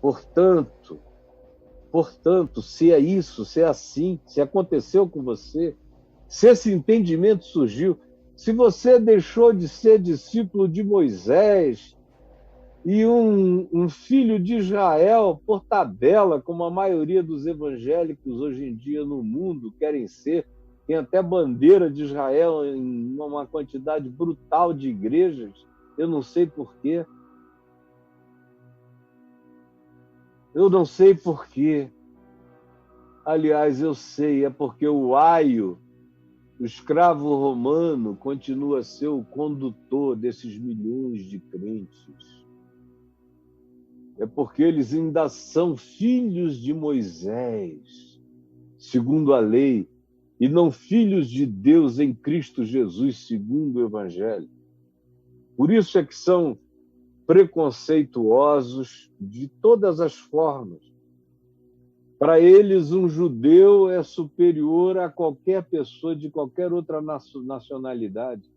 Portanto, se é isso, se é assim, se aconteceu com você, se esse entendimento surgiu, se você deixou de ser discípulo de Moisés e um filho de Israel por tabela, como a maioria dos evangélicos hoje em dia no mundo querem ser, tem até bandeira de Israel em uma quantidade brutal de igrejas, eu não sei porquê. Eu não sei porquê. Aliás, eu sei, é porque o aio, o escravo romano, continua a ser o condutor desses milhões de crentes. É porque eles ainda são filhos de Moisés, segundo a lei, e não filhos de Deus em Cristo Jesus, segundo o Evangelho. Por isso é que são preconceituosos de todas as formas. Para eles, um judeu é superior a qualquer pessoa de qualquer outra nacionalidade.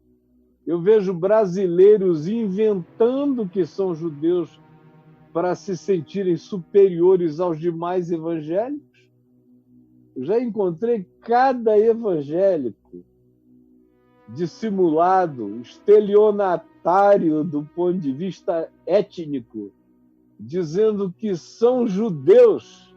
Eu vejo brasileiros inventando que são judeus para se sentirem superiores aos demais evangélicos. Eu já encontrei cada evangélico dissimulado, estelionatário do ponto de vista étnico, dizendo que são judeus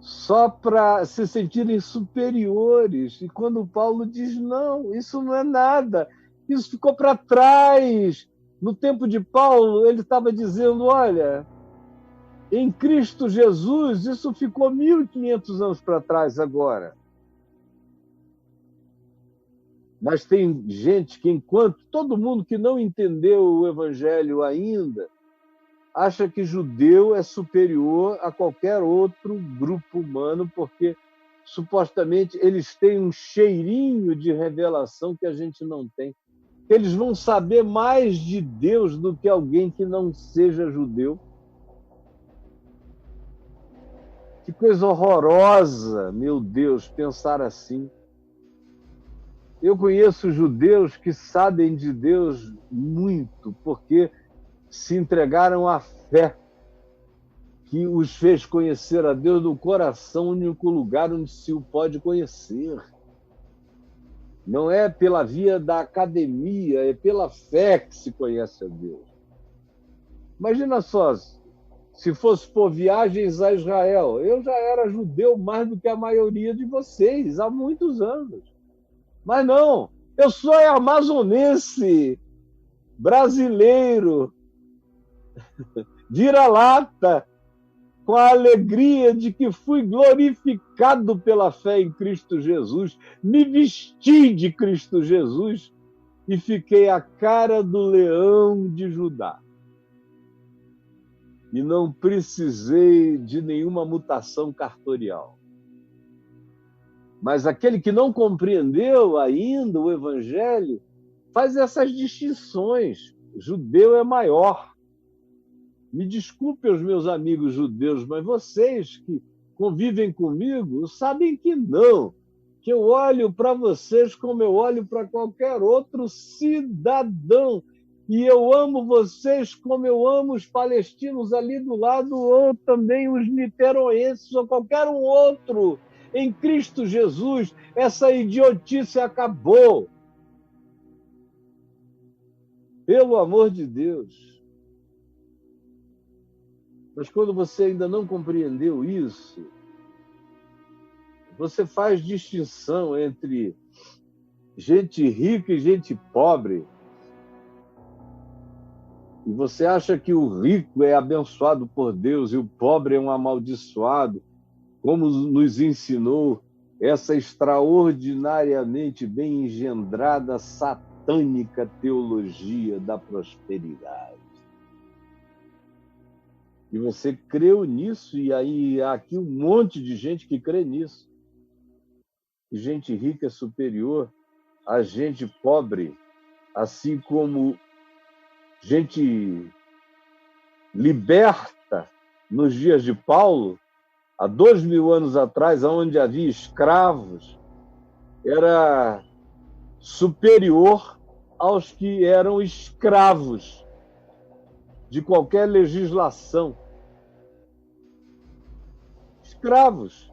só para se sentirem superiores. E quando Paulo diz, não, isso não é nada, isso ficou para trás. No tempo de Paulo, ele estava dizendo, olha, em Cristo Jesus, isso ficou 1.500 anos para trás agora. Mas tem gente que, enquanto todo mundo que não entendeu o Evangelho ainda, acha que judeu é superior a qualquer outro grupo humano, porque supostamente eles têm um cheirinho de revelação que a gente não tem. Eles vão saber mais de Deus do que alguém que não seja judeu. Que coisa horrorosa, meu Deus, pensar assim. Eu conheço judeus que sabem de Deus muito, porque se entregaram à fé que os fez conhecer a Deus no coração, o único lugar onde se o pode conhecer. Não é pela via da academia, é pela fé que se conhece a Deus. Imagina só, se fosse por viagens a Israel, eu já era judeu mais do que a maioria de vocês, há muitos anos. Mas não, eu sou amazonense, brasileiro, vira-lata, com a alegria de que fui glorificado pela fé em Cristo Jesus, me vesti de Cristo Jesus e fiquei a cara do leão de Judá. E não precisei de nenhuma mutação cartorial. Mas aquele que não compreendeu ainda o Evangelho faz essas distinções. Judeu é maior. Me desculpe os meus amigos judeus, mas vocês que convivem comigo sabem que não, que eu olho para vocês como eu olho para qualquer outro cidadão. E eu amo vocês como eu amo os palestinos ali do lado, ou também os niteroenses, ou qualquer um outro. Em Cristo Jesus, essa idiotice acabou. Pelo amor de Deus. Mas quando você ainda não compreendeu isso, você faz distinção entre gente rica e gente pobre. E você acha que o rico é abençoado por Deus e o pobre é um amaldiçoado, como nos ensinou essa extraordinariamente bem engendrada, satânica teologia da prosperidade. E você creu nisso, e aí há aqui um monte de gente que crê nisso. E gente rica é superior a gente pobre, assim como gente liberta nos dias de Paulo, há 2.000 anos atrás, onde havia escravos, era superior aos que eram escravos. de qualquer legislação. Escravos.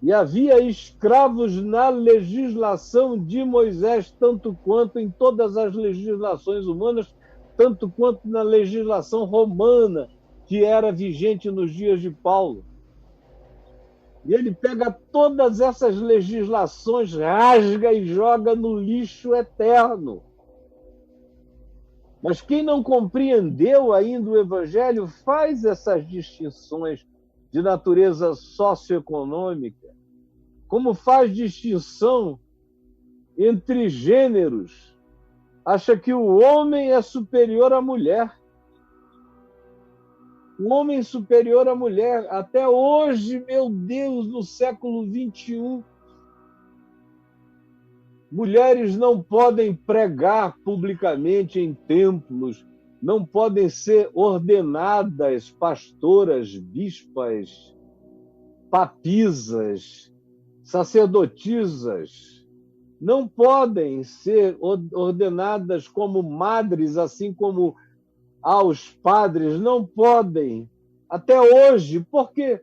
E havia escravos na legislação de Moisés, tanto quanto em todas as legislações humanas, tanto quanto na legislação romana, que era vigente nos dias de Paulo. E ele pega todas essas legislações, rasga e joga no lixo eterno. Mas quem não compreendeu ainda o Evangelho faz essas distinções de natureza socioeconômica, como faz distinção entre gêneros, acha que o homem é superior à mulher. O homem superior à mulher. Até hoje, meu Deus, no século XXI, mulheres não podem pregar publicamente em templos, não podem ser ordenadas pastoras, bispas, papisas, sacerdotisas. Não podem ser ordenadas como madres, assim como aos padres, não podem, até hoje. Por quê?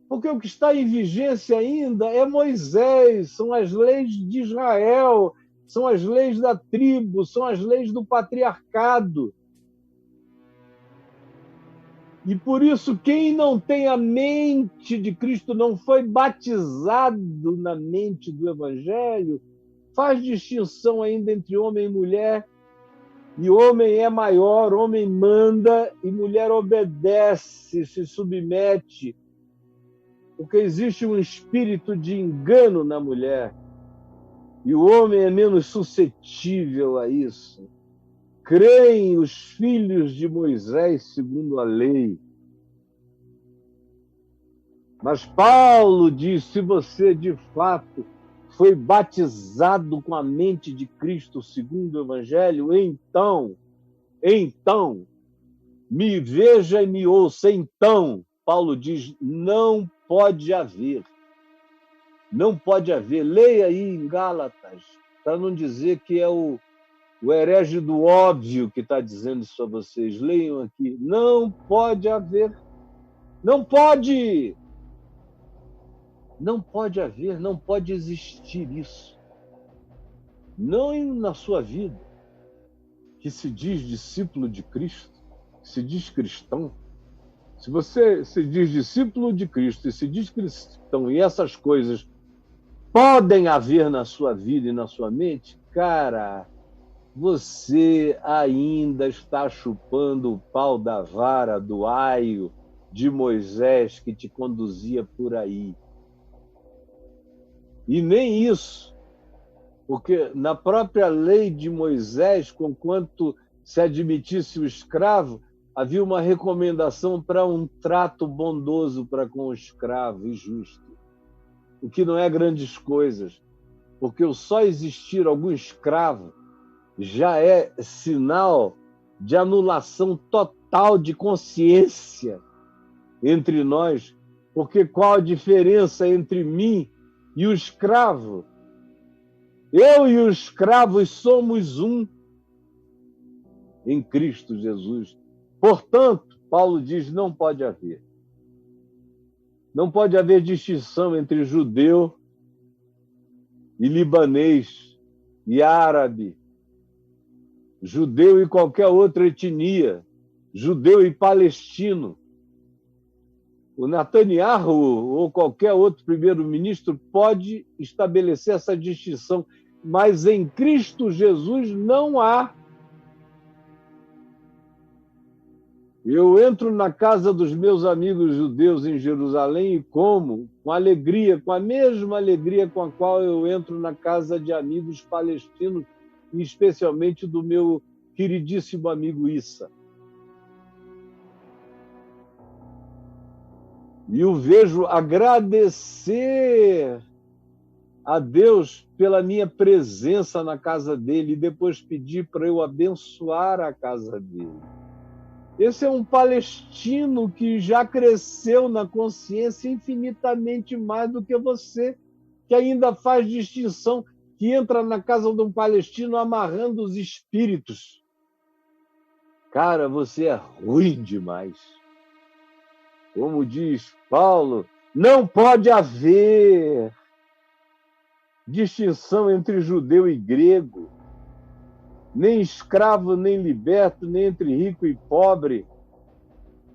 Porque o que está em vigência ainda é Moisés, são as leis de Israel, são as leis da tribo, são as leis do patriarcado. E por isso, quem não tem a mente de Cristo, não foi batizado na mente do Evangelho, faz distinção ainda entre homem e mulher. E homem é maior, homem manda e mulher obedece, se submete, porque existe um espírito de engano na mulher. E o homem é menos suscetível a isso. Creem os filhos de Moisés segundo a lei. Mas Paulo diz, se você de fato foi batizado com a mente de Cristo segundo o Evangelho, então, me veja e me ouça. Então, Paulo diz, não pode haver. Não pode haver. Leia aí em Gálatas, para não dizer que é o herege do óbvio que está dizendo isso a vocês. Leiam aqui. Não pode haver. Não pode. Não pode haver, não pode existir isso. Não na sua vida, que se diz discípulo de Cristo, que se diz cristão. Se você se diz discípulo de Cristo e se diz cristão e essas coisas podem haver na sua vida e na sua mente, cara, você ainda está chupando o pau da vara, do aio de Moisés que te conduzia por aí. E nem isso, porque na própria lei de Moisés, conquanto se admitisse o escravo, havia uma recomendação para um trato bondoso para com o escravo e justo, o que não é grandes coisas, porque o só existir algum escravo já é sinal de anulação total de consciência entre nós, porque qual a diferença entre mim e o escravo? Eu e o escravo somos um em Cristo Jesus. Portanto, Paulo diz, não pode haver. Não pode haver distinção entre judeu e libanês e árabe, judeu e qualquer outra etnia, judeu e palestino. O Netanyahu ou qualquer outro primeiro-ministro pode estabelecer essa distinção, mas em Cristo Jesus não há. Eu entro na casa dos meus amigos judeus em Jerusalém e como com alegria, com a mesma alegria com a qual eu entro na casa de amigos palestinos, e especialmente do meu queridíssimo amigo Issa. E eu vejo agradecer a Deus pela minha presença na casa dele e depois pedir para eu abençoar a casa dele. Esse é um palestino que já cresceu na consciência infinitamente mais do que você, que ainda faz distinção, que entra na casa de um palestino amarrando os espíritos. Cara, você é ruim demais. Como diz Paulo, não pode haver distinção entre judeu e grego, nem escravo, nem liberto, nem entre rico e pobre,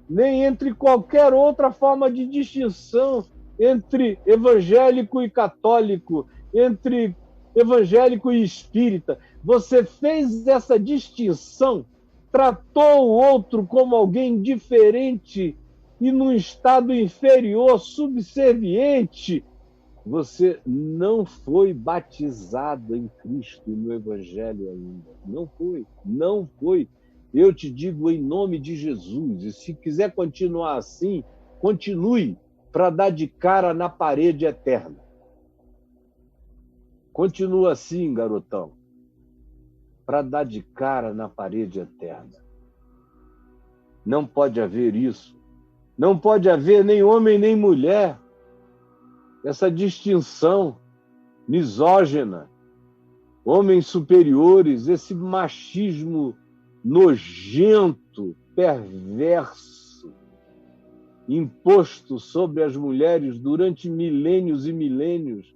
nem entre qualquer outra forma de distinção entre evangélico e católico, entre evangélico e espírita. Você fez essa distinção, tratou o outro como alguém diferente e num estado inferior, subserviente. Você não foi batizado em Cristo e no Evangelho ainda. Não foi, não foi. Eu te digo em nome de Jesus. E se quiser continuar assim, continue para dar de cara na parede eterna. Continua assim, garotão, para dar de cara na parede eterna. Não pode haver isso. Não pode haver nem homem nem mulher. Essa distinção misógina, homens superiores, esse machismo nojento, perverso, imposto sobre as mulheres durante milênios e milênios.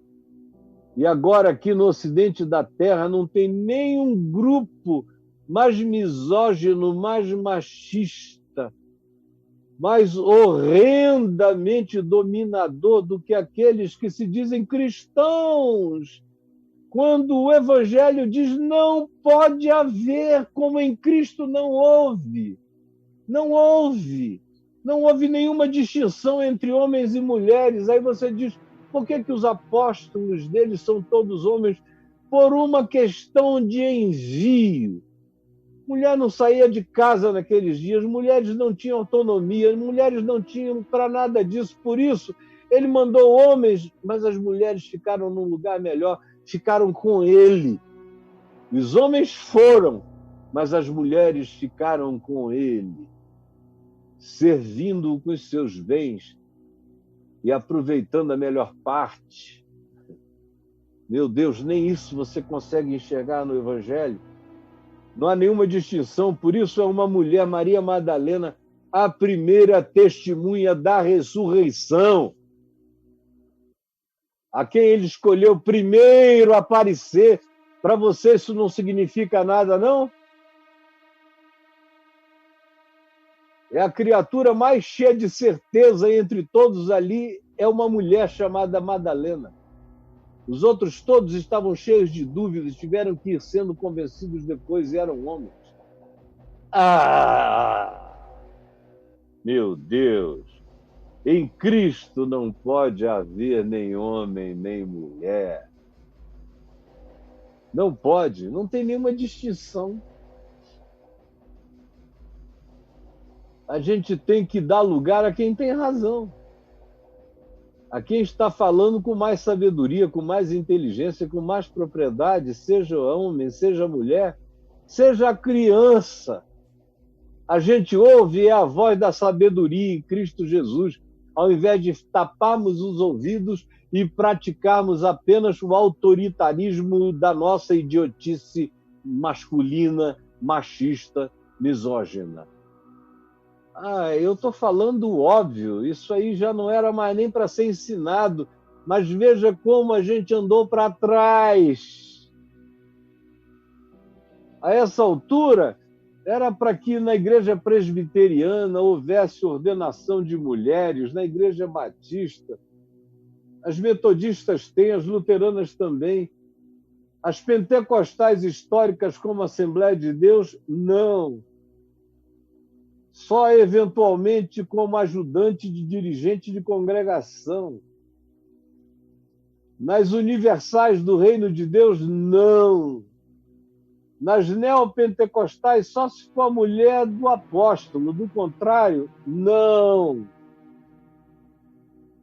E agora aqui no Ocidente da Terra não tem nenhum grupo mais misógino, mais machista, mais horrendamente dominador do que aqueles que se dizem cristãos, quando o Evangelho diz não pode haver, como em Cristo não houve. Não houve. Não houve nenhuma distinção entre homens e mulheres. Aí você diz, por que os apóstolos deles são todos homens? Por uma questão de envio. Mulher não saía de casa naqueles dias, mulheres não tinham autonomia, mulheres não tinham para nada disso. Por isso, ele mandou homens, mas as mulheres ficaram num lugar melhor, ficaram com ele. Os homens foram, mas as mulheres ficaram com ele, servindo-o com os seus bens e aproveitando a melhor parte. Meu Deus, nem isso você consegue enxergar no Evangelho. Não há nenhuma distinção, por isso é uma mulher, Maria Madalena, a primeira testemunha da ressurreição. A quem ele escolheu primeiro aparecer. Para você isso não significa nada, não? É a criatura mais cheia de certeza entre todos ali, é uma mulher chamada Madalena. Os outros todos estavam cheios de dúvidas, tiveram que ir sendo convencidos depois e eram homens. Meu Deus! Em Cristo não pode haver nem homem nem mulher. Não pode, não tem nenhuma distinção. A gente tem que dar lugar a quem tem razão. A quem está falando com mais sabedoria, com mais inteligência, com mais propriedade, seja homem, seja mulher, seja criança. A gente ouve a voz da sabedoria em Cristo Jesus, ao invés de taparmos os ouvidos e praticarmos apenas o autoritarismo da nossa idiotice masculina, machista, misógina. Eu estou falando o óbvio, isso aí já não era mais nem para ser ensinado, mas veja como a gente andou para trás. A essa altura, era para que na igreja presbiteriana houvesse ordenação de mulheres, na igreja batista. As metodistas têm, as luteranas também. As pentecostais históricas, como a Assembleia de Deus, não. Só eventualmente como ajudante de dirigente de congregação. Nas universais do Reino de Deus, não. Nas neopentecostais, só se for a mulher do apóstolo. Do contrário, não.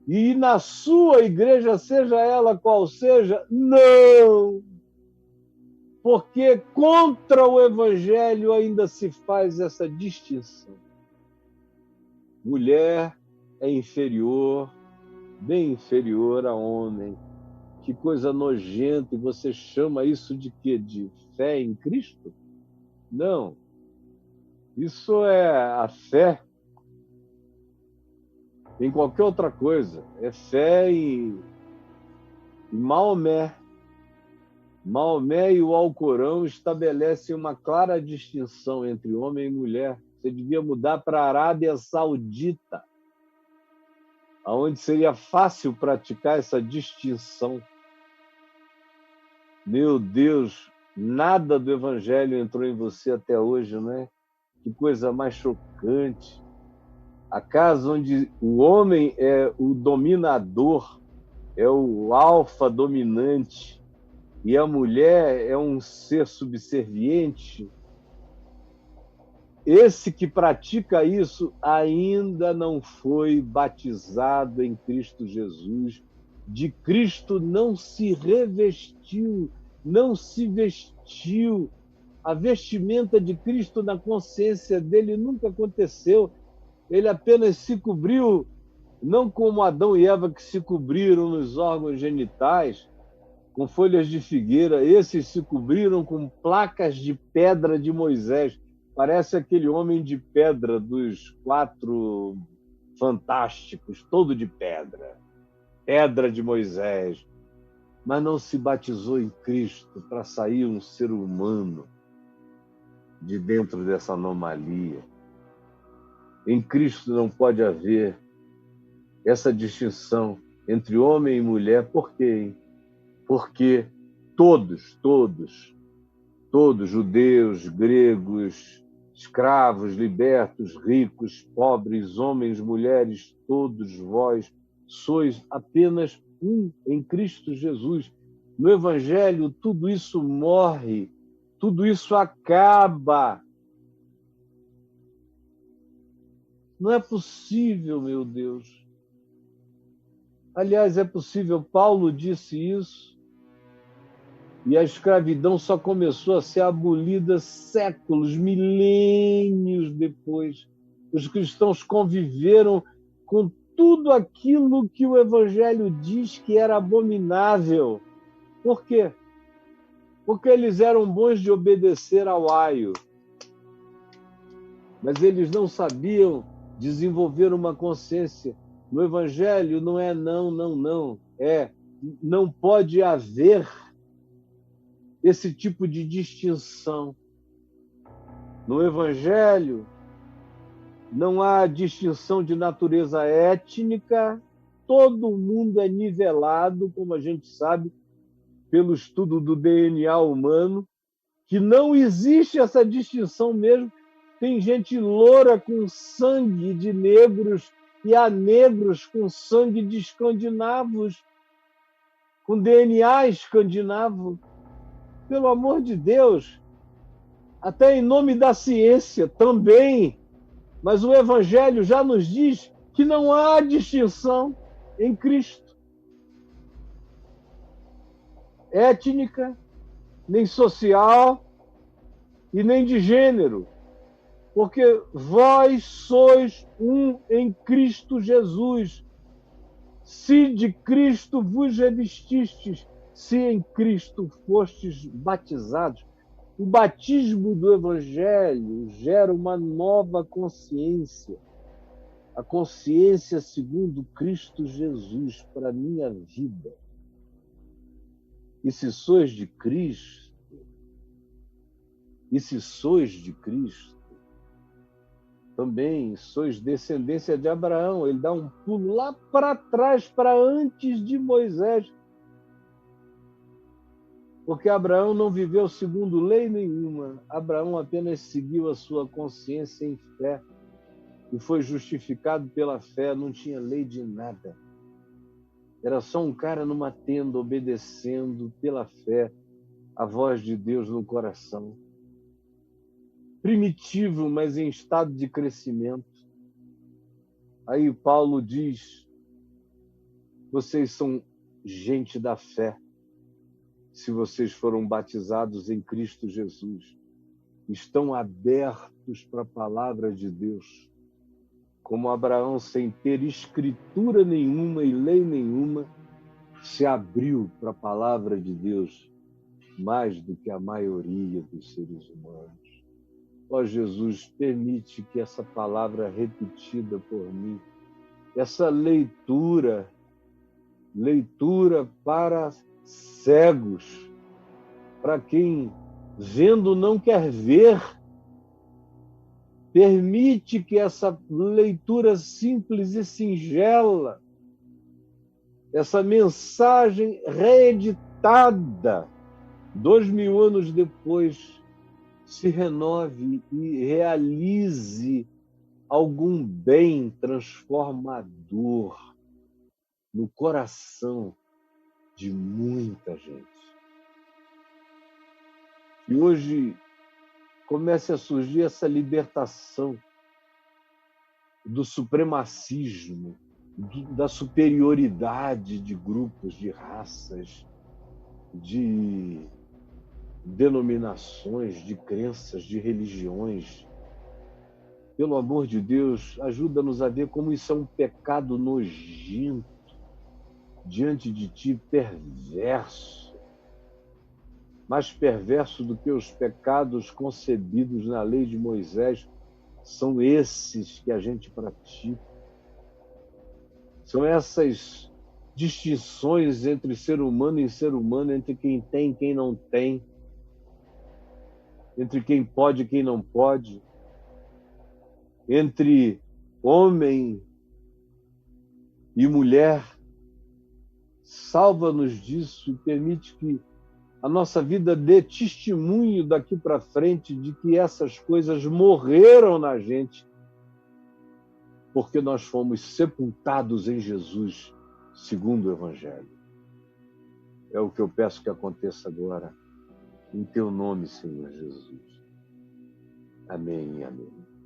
E na sua igreja, seja ela qual seja, não. Porque contra o Evangelho ainda se faz essa distinção. Mulher é inferior, bem inferior a homem. Que coisa nojenta! E você chama isso de quê? De fé em Cristo? Não. Isso é a fé em qualquer outra coisa. É fé em Maomé. Maomé e o Alcorão estabelecem uma clara distinção entre homem e mulher. Você devia mudar para a Arábia Saudita, onde seria fácil praticar essa distinção. Meu Deus, nada do Evangelho entrou em você até hoje, não é? Que coisa mais chocante. A casa onde o homem é o dominador, é o alfa dominante, e a mulher é um ser subserviente. Esse que pratica isso ainda não foi batizado em Cristo Jesus. De Cristo não se revestiu, não se vestiu. A vestimenta de Cristo na consciência dele nunca aconteceu. Ele apenas se cobriu, não como Adão e Eva que se cobriram nos órgãos genitais, com folhas de figueira. Esses se cobriram com placas de pedra de Moisés. Parece aquele homem de pedra dos Quatro Fantásticos, todo de pedra. Pedra de Moisés. Mas não se batizou em Cristo para sair um ser humano de dentro dessa anomalia. Em Cristo não pode haver essa distinção entre homem e mulher. Por quê? Porque todos, judeus, gregos, escravos, libertos, ricos, pobres, homens, mulheres, todos vós sois apenas um em Cristo Jesus. No Evangelho, tudo isso morre, tudo isso acaba. Não é possível, meu Deus. Aliás, é possível, Paulo disse isso, e a escravidão só começou a ser abolida séculos, milênios depois. Os cristãos conviveram com tudo aquilo que o Evangelho diz que era abominável. Por quê? Porque eles eram bons de obedecer ao aio, mas eles não sabiam desenvolver uma consciência. No Evangelho não é não. É não pode haver esse tipo de distinção. No Evangelho, não há distinção de natureza étnica, todo mundo é nivelado, como a gente sabe, pelo estudo do DNA humano, que não existe essa distinção mesmo. Tem gente loura com sangue de negros e há negros com sangue de escandinavos, com DNA escandinavo. Pelo amor de Deus, até em nome da ciência também. Mas o Evangelho já nos diz que não há distinção em Cristo. Étnica, nem social e nem de gênero. Porque vós sois um em Cristo Jesus. Se de Cristo vos revestistes, se em Cristo fostes batizados. O batismo do Evangelho gera uma nova consciência. A consciência segundo Cristo Jesus para a minha vida. E se sois de Cristo, também sois descendência de Abraão. Ele dá um pulo lá para trás, para antes de Moisés. Porque Abraão não viveu segundo lei nenhuma. Abraão apenas seguiu a sua consciência em fé e foi justificado pela fé, não tinha lei de nada. Era só um cara numa tenda obedecendo pela fé a voz de Deus no coração. Primitivo, mas em estado de crescimento. Aí Paulo diz: vocês são gente da fé, se vocês foram batizados em Cristo Jesus. Estão abertos para a palavra de Deus. Como Abraão, sem ter escritura nenhuma e lei nenhuma, se abriu para a palavra de Deus mais do que a maioria dos seres humanos. Ó Jesus, permite que essa palavra repetida por mim, essa leitura para cegos, para quem vendo não quer ver, permite que essa leitura simples e singela, essa mensagem reeditada, 2000 anos depois, se renove e realize algum bem transformador no coração de muita gente. E hoje comece a surgir essa libertação do supremacismo, da superioridade de grupos, de raças, de denominações, de crenças, de religiões. Pelo amor de Deus, ajuda-nos a ver como isso é um pecado nojento diante de Ti, perverso, mais perverso do que os pecados concebidos na lei de Moisés, são esses que a gente pratica. São essas distinções entre ser humano e ser humano, entre quem tem e quem não tem, entre quem pode e quem não pode, entre homem e mulher. Salva-nos disso e permite que a nossa vida dê testemunho daqui para frente de que essas coisas morreram na gente, porque nós fomos sepultados em Jesus, segundo o Evangelho. É o que eu peço que aconteça agora, em Teu nome, Senhor Jesus. Amém e amém.